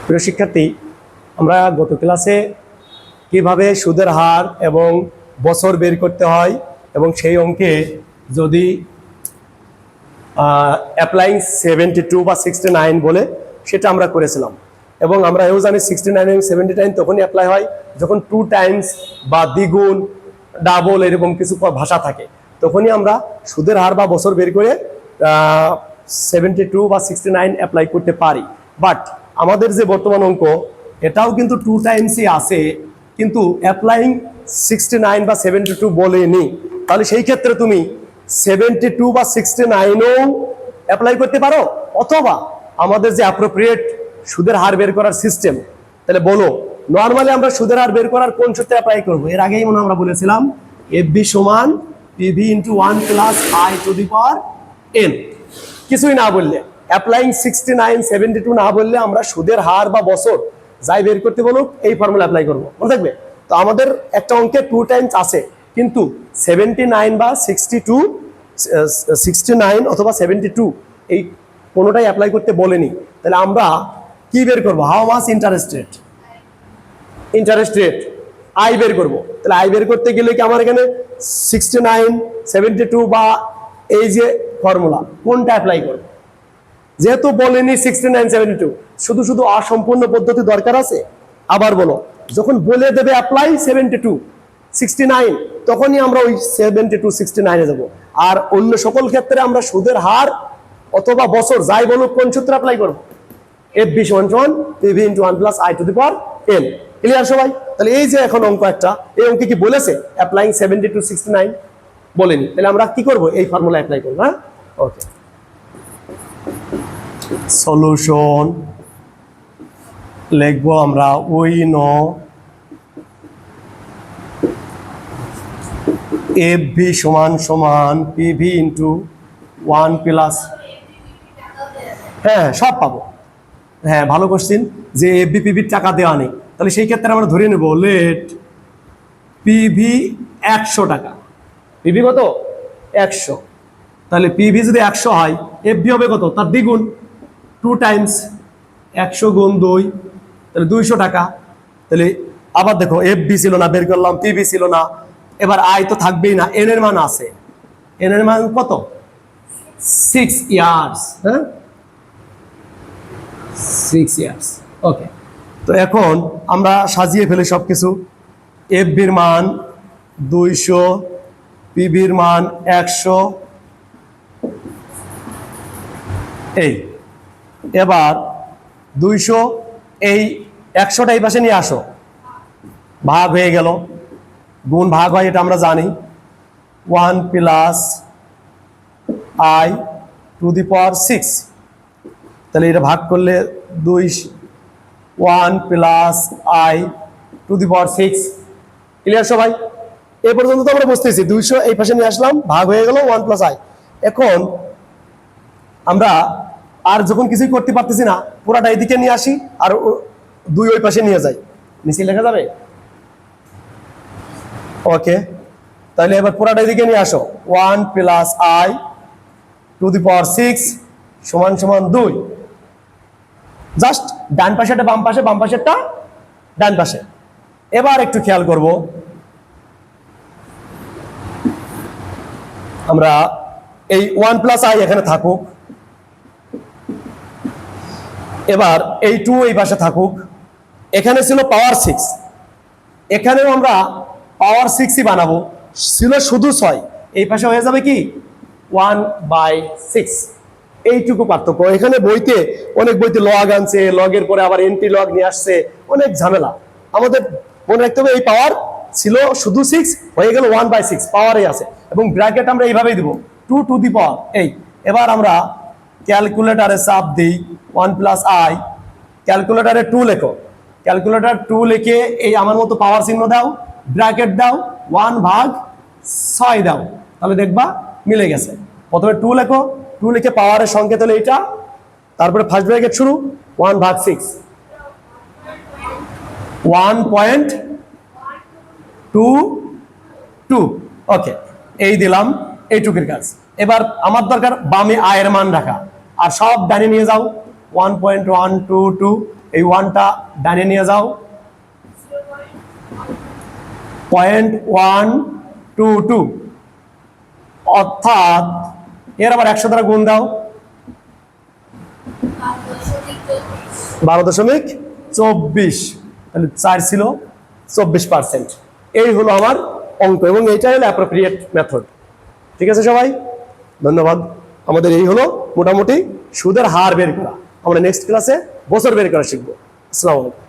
প্রিয় শিক্ষার্থী, আমরা গত ক্লাসে কিভাবে সুদের হার এবং বছর বের করতে হয় এবং সেই অঙ্কে যদি অ্যাপ্লাইং 72 বা 69 বলে সেটা আমরা করেছিলাম। এবং আমরা এও জানি 69 এবং 79 তখনই অ্যাপ্লাই হয় যখন 2 টাইমস বা দ্বিগুণ, ডাবল এরকম কিছু ভাষা থাকে, তখনই আমরা সুদের হার বা বছর বের করে 72 বা 69 অ্যাপ্লাই করতে পারি। বাট আমাদের যে বর্তমান অঙ্ক, এটাও কিন্তু 2 টাইমসই আছে, কিন্তু অ্যাপ্লাইং 69 বা 72 বলেনি। তাহলে সেই ক্ষেত্রে তুমি 72 বা 69ও অ্যাপ্লাই করতে পারো, অথবা আমাদের যে অ্যাপ্রোপ্রিয়েট সুদের হার বের করার সিস্টেম, তাহলে বলো নর্মালি আমরা সুদের হার বের করার কোন সূত্রে অ্যাপ্লাই করব? এর আগেই মনে আমরা বলেছিলাম FB সমান PV × 1 + I⁴n। কিছুই না বললে, অ্যাপ্লাইং 69 72 না বললে আমরা সুদের হার বা বছর যাই বের করতে বলুক এই ফর্মুলা অ্যাপ্লাই করবো, মনে থাকবে? তো আমাদের একটা অঙ্কে 2 টাইমস আছে, কিন্তু 79 বা 69 অথবা 72 এই কোনোটাই অ্যাপ্লাই করতে বলেনি। তাহলে আমরা কি বের করবো? How much interest rate I বের করবো। তাহলে আই বের করতে গেলে কি আমার এখানে 69 72 বা এই যে ফর্মুলা কোনটা অ্যাপ্লাই করবো? যেহেতু বলেনি 69 72, শুধু শুধু অসম্পূর্ণ পদ্ধতি দরকার আছে? আবার বলো, যখন বলে দেবে অ্যাপ্লাই 72 69, তখনই আমরা ওই 72 69-এ যাবো। আর অন্য সকল ক্ষেত্রে আমরা সুদের হার অথবা বছর যাই বলুক কোন সূত্র অ্যাপ্লাই করবো? FB সমান PV × 1 + I⁴n। ক্লিয়ার সবাই? তাহলে এই যে এখন অঙ্ক একটা, এই অঙ্কে কি বলেছে অ্যাপ্লাইং 72 69? বলেনি। তাহলে আমরা কি করব? এই ফর্মুলা অ্যাপ্লাই করবো। হ্যাঁ, ওকে। সলিউশন লিখবো আমরা উই নো FB সমান PV × 1 + হ্যাঁ সব পাবো। হ্যাঁ, ভালো কোশ্চিন যে FB PV টাকা দেওয়া নেই। তাহলে সেই ক্ষেত্রে আমরা ধরে নেব লেট PV 100 টাকা। PV কত? 100। তাহলে PV যদি 100 হয়, FB হবে কত? তার দ্বিগুণ, 2 টাইমস 100 × 2, তাহলে 200 টাকা। তাহলে আবার দেখো, FB ছিল না, বের করলাম, PV ছিল না, এবার আই তো থাকবেই না, এন এর মান আছে। এন এর মান কত? 6 ইয়ার্স। হ্যাঁ, 6 ইয়ার্স। ওকে। তো এখন আমরা সাজিয়ে ফেলি সবকিছু। FB-র মান 200, PV-র মান 100। এই এবার 200, এই 100টা এই পাশে নিয়ে আসো, ভাগ হয়ে গেল। গুণ ভাগ হয়, এটা আমরা জানি। 1 + I⁴ তাহলে এটা ভাগ করলে 1 + I⁴। ক্লিয়ার সবাই? এ পর্যন্ত তো আমরা বুঝতেছি। 200 এই পাশে নিয়ে আসলাম, ভাগ হয়ে গেল 1 + I। এখন আমরা আর যখন কিছুই করতে পারতেছি না, পুরাটা এইদিকে নিয়ে আসি আর 2 ওই পাশে নিয়ে যাই, নিচে লেখা যাবে। ওকে, তাহলে এবার পুরাটা এইদিকে নিয়ে আসো। 1 + I⁴ সমান 2। জাস্ট ডান পাশেটা বাম পাশে, বাম পাশেরটা ডান পাশে। এবার একটু খেয়াল করব, আমরা এই 1 + I এখানে থাকুক, এবার এই 2 এই পাশে থাকুক। এখানে ছিল পাওয়ার 6, এখানেও আমরা পাওয়ার 6ই বানাবো। ছিল শুধু 6, এই পাশে হয়ে যাবে কি 1/6। এইটুকু পার্থক্য। এখানে বইতে অনেক বইতে লগ আনছে, লগের পরে আবার এন্টি লগ নিয়ে আসছে, অনেক ঝামেলা। আমাদের মনে রাখতে হবে এই পাওয়ার ছিল শুধু 6, হয়ে গেল 1/6, পাওয়ারে আছে। এবং ব্র্যাকেট আমরা এইভাবেই দিব, 2 টু দি পাওয়ার। এই এবার আমরা ক্যালকুলেটারে চাপ দিই 1 + I, ক্যালকুলেটারে 2 লেখো। ক্যালকুলেটার 2 লিখে এই আমার মতো পাওয়ার চিহ্ন দাও, ব্র্যাকেট দাও, 1/6 দাও, তাহলে দেখবা মিলে গেছে। প্রথমে 2 লেখো, 2 লিখে পাওয়ারের সংকেত হলো এইটা, তারপরে ফার্স্ট ব্র্যাকেট শুরু, 1/6, 1.22। ওকে, এই দিলাম এইটুকুর কাজ। এবার আমার দরকার বামে আয়ের মান রাখা, আর সব ডানে নিয়ে যাও। 1.122, এই 1টা ডানে নিয়ে যাও, 0.122, অর্থাৎ এর আবার 100 দ্বারা গুণ দাও, 12.24, তাহলে 4 ছিল 24%। এই হলো আমার অঙ্ক এবং এইটাই হলো অ্যাপ্রোপ্রিয়েট মেথড। ঠিক আছে সবাই, ধন্যবাদ। আমাদের এই হলো মোটামুটি সুদের হার বের করা। আমরা নেক্সট ক্লাসে বছর বের করা শিখবো। আসসালামু আলাইকুম।